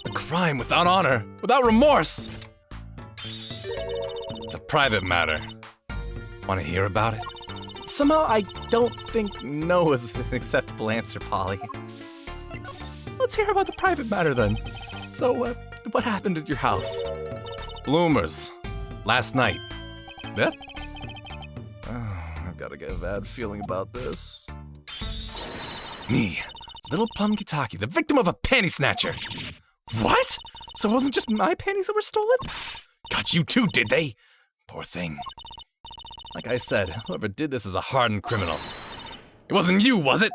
A crime without honor, without remorse! It's a private matter. Want to hear about it? Somehow I don't think no is an acceptable answer, Polly. Let's hear about the private matter then. So, what happened at your house? Bloomers. Last night. Yeah? Oh, I've got to get a bad feeling about this. Me, Little Plum Kitaki, the victim of a panty snatcher. What? So it wasn't just my panties that were stolen? Got you too, did they? Poor thing. Like I said, whoever did this is a hardened criminal. It wasn't you, was it?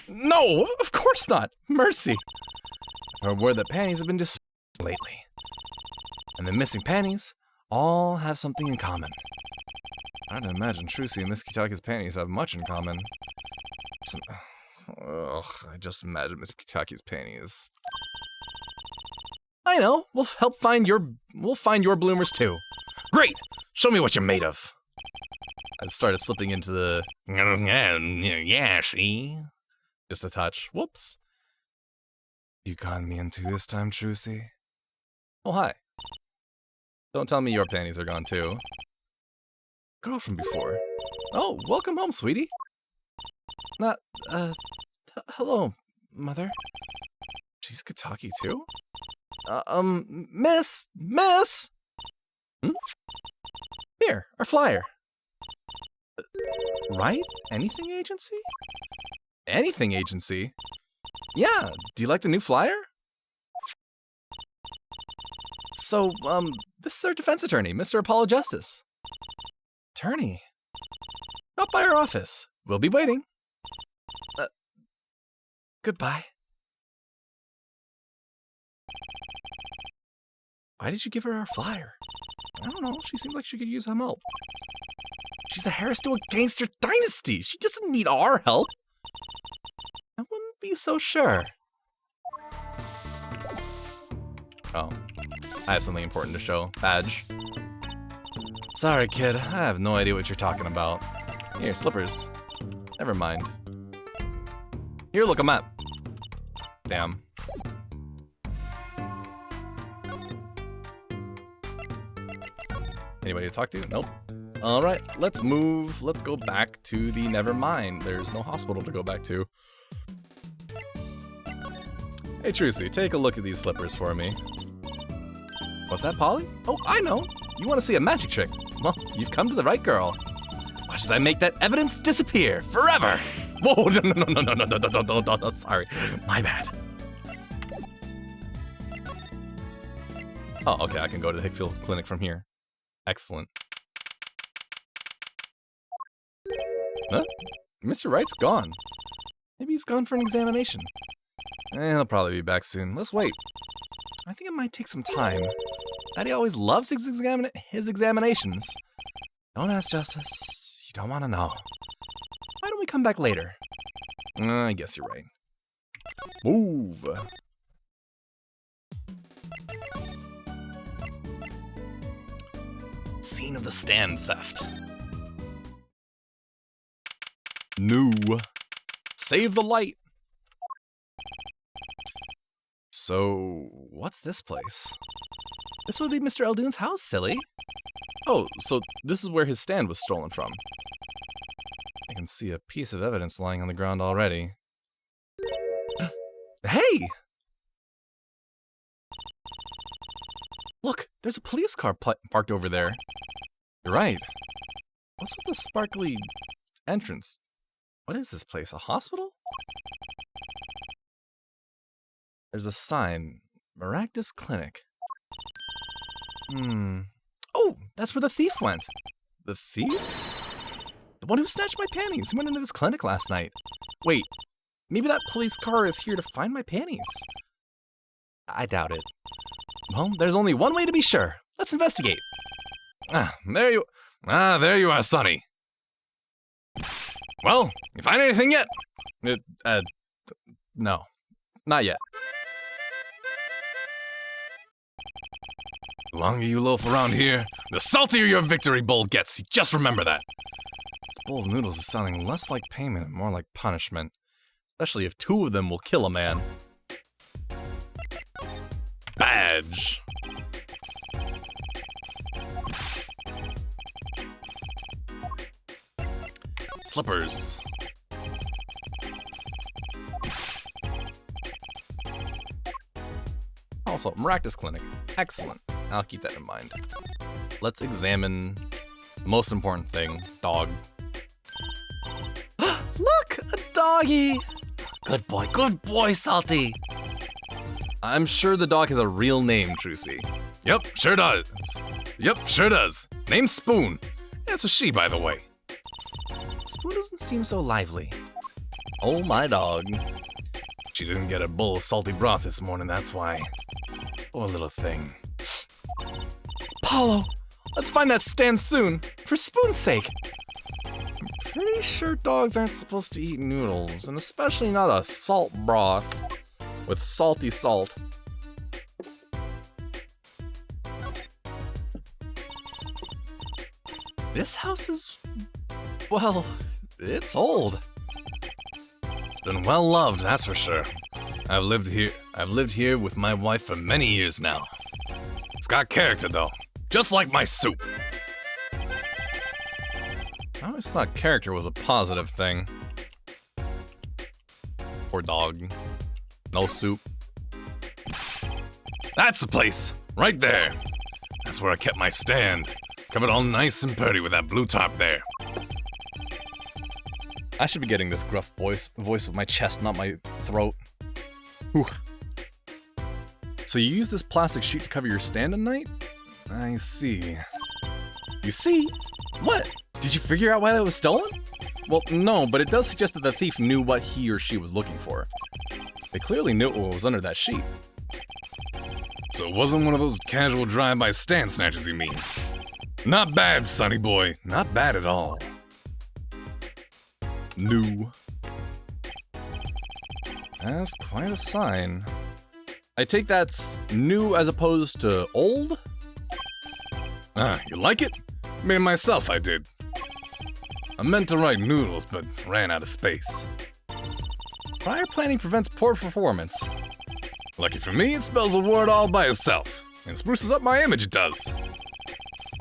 No, of course not. Mercy. I've heard word that panties have been disappearing lately. And the missing panties all have something in common. Hard to imagine Trucy and Miss Kitaki's panties have much in common. I just imagine Miss Kitaki's panties. I know. We'll find your bloomers too. Great! Show me what you're made of. I've started slipping into the Yeah, see? just a touch. Whoops. You conned me into this time, Trucy. Oh, hi. Don't tell me your panties are gone too. Girl from before. Oh, welcome home, sweetie. Hello, mother. She's Kitaki too? Miss! Hmm? Here, our flyer. Right? Anything agency? Anything agency? Yeah, do you like the new flyer? So, this is our defense attorney, Mr. Apollo Justice. Attorney? Stop by our office. We'll be waiting. Goodbye. Why did you give her our flyer? I don't know, she seemed like she could use some help. She's the heiress to a gangster dynasty. She doesn't need our help. I wouldn't be so sure. Oh, I have something important to show. Badge. Sorry, kid. I have no idea what you're talking about. Here, slippers. Never mind. Here, look, I'm up. Damn. Anybody to talk to? Nope. Alright, let's move. Let's go back to the Nevermind. There's no hospital to go back to. Hey, Trucy, take a look at these slippers for me. What's that, Polly? Oh, I know. You want to see a magic trick? Well, you've come to the right girl. Watch as I make that evidence disappear forever. Whoa, no, sorry. My bad. Oh, okay, I can go to the Hickfield Clinic from here. Excellent. Huh? Mr. Wright's gone. Maybe he's gone for an examination. He'll probably be back soon. Let's wait. I think it might take some time. Daddy always loves his examinations. Don't ask, Justice. You don't want to know. Why don't we come back later? I guess you're right. Move. Scene of the stand theft. No. Save the light. So, what's this place? This would be Mr. Eldoon's house, silly. Oh, so this is where his stand was stolen from. I can see a piece of evidence lying on the ground already. Hey! Look, there's a police car parked over there. You're right. What's with the sparkly entrance? What is this place, a hospital? There's a sign, Maractus Clinic. Oh, that's where the thief went. The thief? The one who snatched my panties. He went into this clinic last night. Wait, maybe that police car is here to find my panties. I doubt it. Well, there's only one way to be sure. Let's investigate. There you are, Sonny. Well, you find anything yet? No, not yet. The longer you loaf around here, the saltier your victory bowl gets. Just remember that. This bowl of noodles is sounding less like payment and more like punishment. Especially if two of them will kill a man. Badge. Slippers. Also, Maractus Clinic. Excellent. I'll keep that in mind. Let's examine the most important thing, dog. Look, a doggy! Good boy, Salty. I'm sure the dog has a real name, Trucy. Yep, sure does. Name's Spoon. It's a she, by the way. Spoon doesn't seem so lively. Oh, my dog. She didn't get a bowl of salty broth this morning, that's why. Poor little thing. Apollo! Let's find that stand soon, for Spoon's sake. I'm pretty sure dogs aren't supposed to eat noodles, and especially not a salt broth with salty salt. This house is, well, it's old. It's been well loved, that's for sure. I've lived here with my wife for many years now. It's got character though, just like my soup. I always thought character was a positive thing. Poor dog. No soup. That's the place, right there. That's where I kept my stand. Covered all nice and pretty with that blue top there. I should be getting this gruff voice with my chest, not my throat. Whew. So you use this plastic sheet to cover your stand at night? I see. You see? What? Did you figure out why that was stolen? Well, no, but it does suggest that the thief knew what he or she was looking for. They clearly knew what was under that sheet. So it wasn't one of those casual drive-by stand snatches, you mean? Not bad, sonny boy. Not bad at all. New. That's quite a sign. I take that's new as opposed to old? Ah, you like it? Me myself, I did. I meant to write noodles, but ran out of space. Prior planning prevents poor performance. Lucky for me, it spells a word all by itself, and spruces up my image, it does.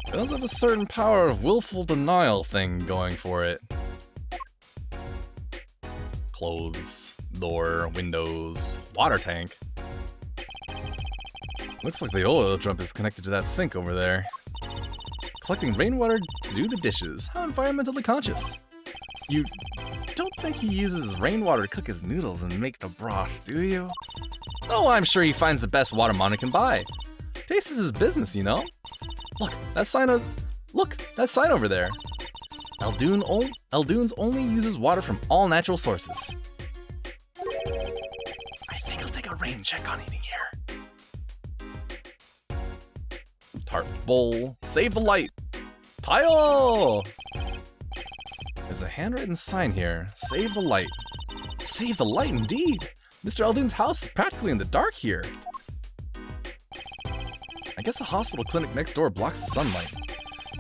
It does have a certain power of willful denial thing going for it. Clothes, door, windows, water tank. Looks like the oil drum is connected to that sink over there. Collecting rainwater to do the dishes. How environmentally conscious. You don't think he uses rainwater to cook his noodles and make the broth, do you? Oh, I'm sure he finds the best water Mono can buy. Taste is his business, you know? Look, that sign over there. Eldoon's only uses water from all natural sources. I think I'll take a rain check on eating here. Tart bowl. Save the light. Tile! There's a handwritten sign here. Save the light. Save the light indeed. Mr. Eldoon's house is practically in the dark here. I guess the hospital clinic next door blocks the sunlight.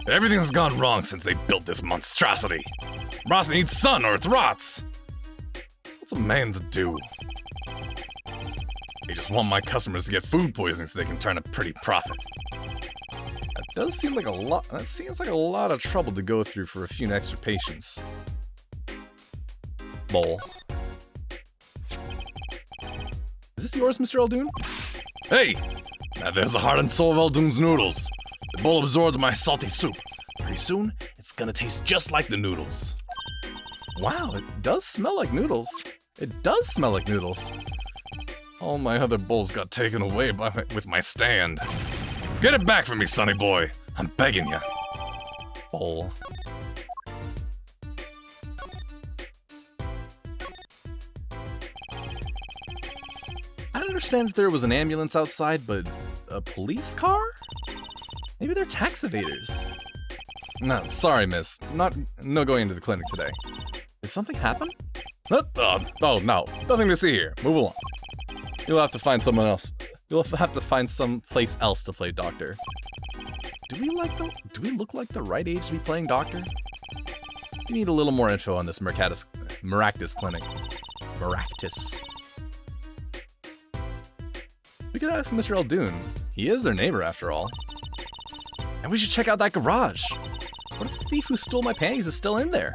Everything's gone wrong since they built this monstrosity. Broth needs sun or it rots. What's a man to do? They just want my customers to get food poisoning so they can turn a pretty profit. That does seem like a lot. That seems like a lot of trouble to go through for a few extra patients. Bowl. Is this yours, Mr. Eldoon? Hey! Now there's the heart and soul of Eldoon's noodles. The bowl absorbs my salty soup. Pretty soon, it's gonna taste just like the noodles. Wow, it does smell like noodles. It does smell like noodles. All my other bowls got taken away with my stand. Get it back from me, sonny boy. I'm begging you. Bowl. I don't understand if there was an ambulance outside, but a police car? Maybe they're tax evaders. No, sorry, miss. No going into the clinic today. Did something happen? Oh, no. Nothing to see here. Move along. You'll have to find someone else. You'll have to find some place else to play doctor. Do we look like the right age to be playing doctor? We need a little more info on this Maractus clinic. Maractus. We could ask Mr. Eldoon. He is their neighbor after all. And we should check out that garage. What if the thief who stole my panties is still in there?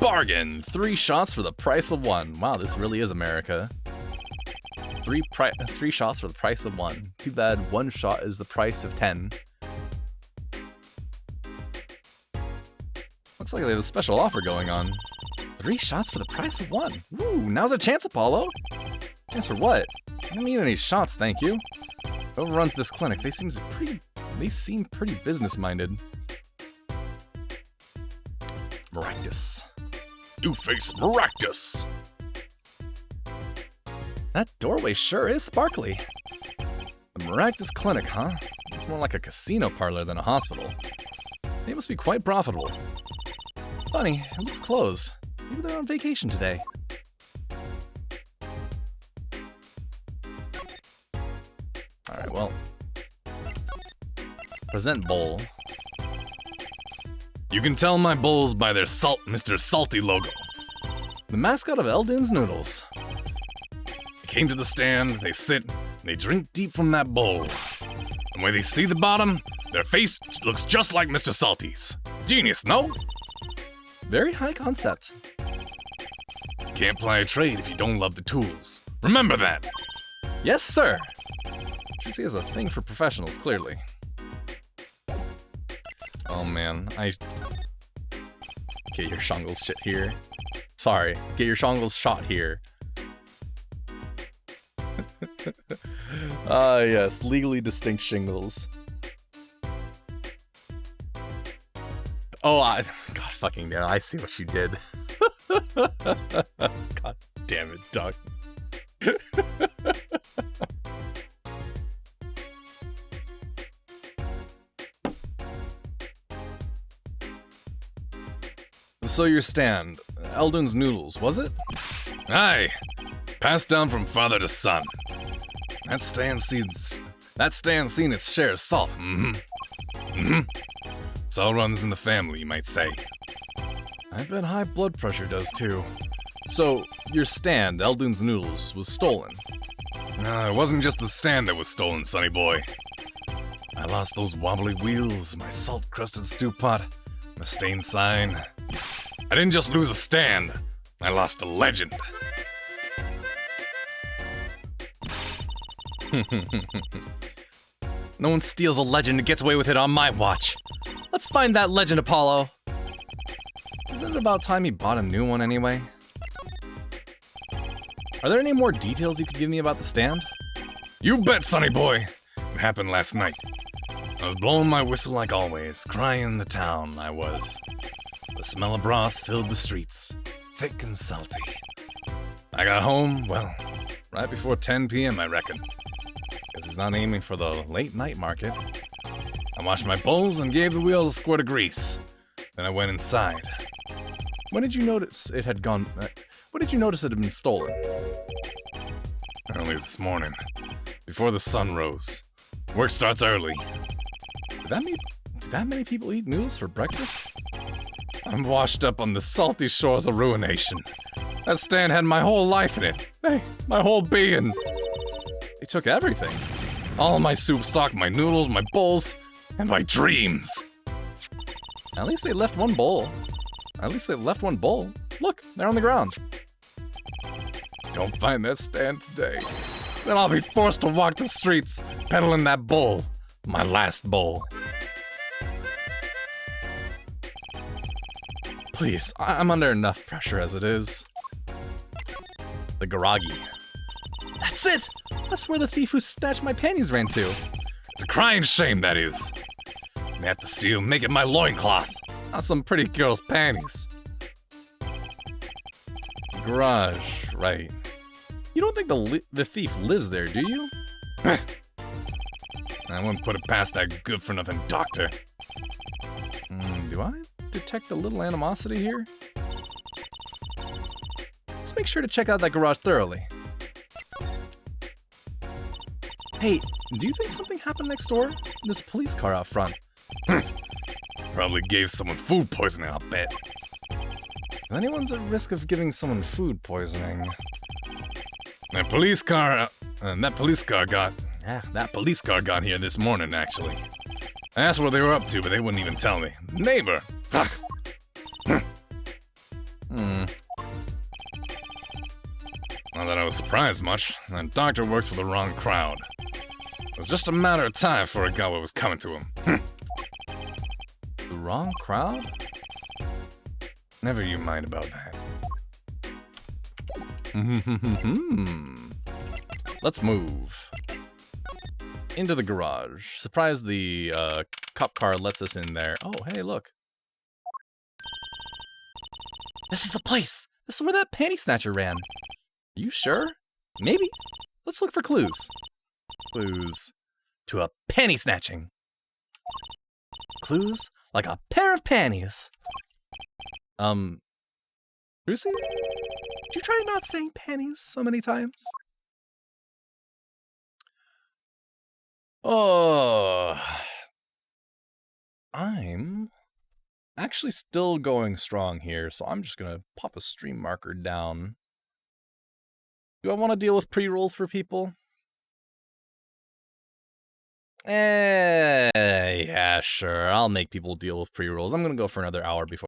Bargain! 3 shots for the price of 1. Wow, this really is America. 3 shots for the price of 1. Too bad 1 shot is the price of 10. Looks like they have a special offer going on. 3 shots for the price of 1. Woo, now's a chance, Apollo. Chance for what? I don't need any shots, thank you. Whoever runs this clinic, they seem pretty business-minded. Maractus. You face Maractus. That doorway sure is sparkly. The Maractus clinic, huh? Must more like a casino parlor than a hospital. They must be quite profitable. Funny, it looks closed. Maybe they're on vacation today. Alright, well. Present bowl. You can tell my bowls by their Mr. Salty logo. The mascot of Doon's Noodles. They came to the stand, they sit, and they drink deep from that bowl. And when they see the bottom, their face looks just like Mr. Salty's. Genius, no? Very high concept. You can't ply a trade if you don't love the tools. Remember that. Yes, sir. Juicy has a thing for professionals, clearly. Oh man, get your shingles shit here. Sorry, get your shingles shot here. Ah, yes, legally distinct shingles. Oh, God fucking damn, I see what you did. God damn it, Doug. So your stand, Doon's Noodles, was it? Aye, passed down from father to son. That stand seen its share of salt. Salt runs in the family, you might say. I bet high blood pressure does too. So your stand, Doon's Noodles, was stolen. It wasn't just the stand that was stolen, sonny boy. I lost those wobbly wheels, my salt-crusted stew pot, my stained sign. I didn't just lose a stand, I lost a legend. No one steals a legend and gets away with it on my watch. Let's find that legend, Apollo. Isn't it about time he bought a new one anyway? Are there any more details you could give me about the stand? You bet, sonny boy. It happened last night. I was blowing my whistle like always, crying the town I was. The smell of broth filled the streets, thick and salty. I got home, well, right before 10 p.m. I reckon. Guess he's not aiming for the late night market. I washed my bowls and gave the wheels a squirt of grease. Then I went inside. When did you notice it had gone... when did you notice it had been stolen? Early this morning, before the sun rose. Work starts early. Did that many people eat noodles for breakfast? I'm washed up on the salty shores of ruination. That stand had my whole life in it. Hey, my whole being. They took everything. All my soup stock, my noodles, my bowls, and my dreams. At least they left one bowl. Look, they're on the ground. Don't find that stand today. Then I'll be forced to walk the streets, peddling that bowl. My last bowl. Please, I'm under enough pressure as it is. The garagi. That's it! That's where the thief who snatched my panties ran to. It's a crying shame, that is. They have to steal, make it my loincloth, not some pretty girl's panties. Garage, right. You don't think the thief lives there, do you? I wouldn't put it past that good-for-nothing doctor. Do I detect a little animosity here? Let's make sure to check out that garage thoroughly. Hey, do you think something happened next door? This police car out front. Probably gave someone food poisoning, I'll bet. If anyone's at risk of giving someone food poisoning... That police car got here this morning, actually. I asked what they were up to, but they wouldn't even tell me. Neighbor! Not that I was surprised much. That doctor works for the wrong crowd. It was just a matter of time before he got what was coming to him. The wrong crowd? Never you mind about that. Let's move. Into the garage. Surprised the cop car lets us in there. Oh, hey, look. This is the place. This is where that panty snatcher ran. You sure? Maybe. Let's look for clues. Clues to a panty snatching. Clues like a pair of panties. Lucy? Did you try not saying panties so many times? Oh, I'm actually still going strong here, so I'm just gonna pop a stream marker down. Do I want to deal with pre-rolls for people? Yeah, sure. I'll make people deal with pre-rolls. I'm gonna go for another hour before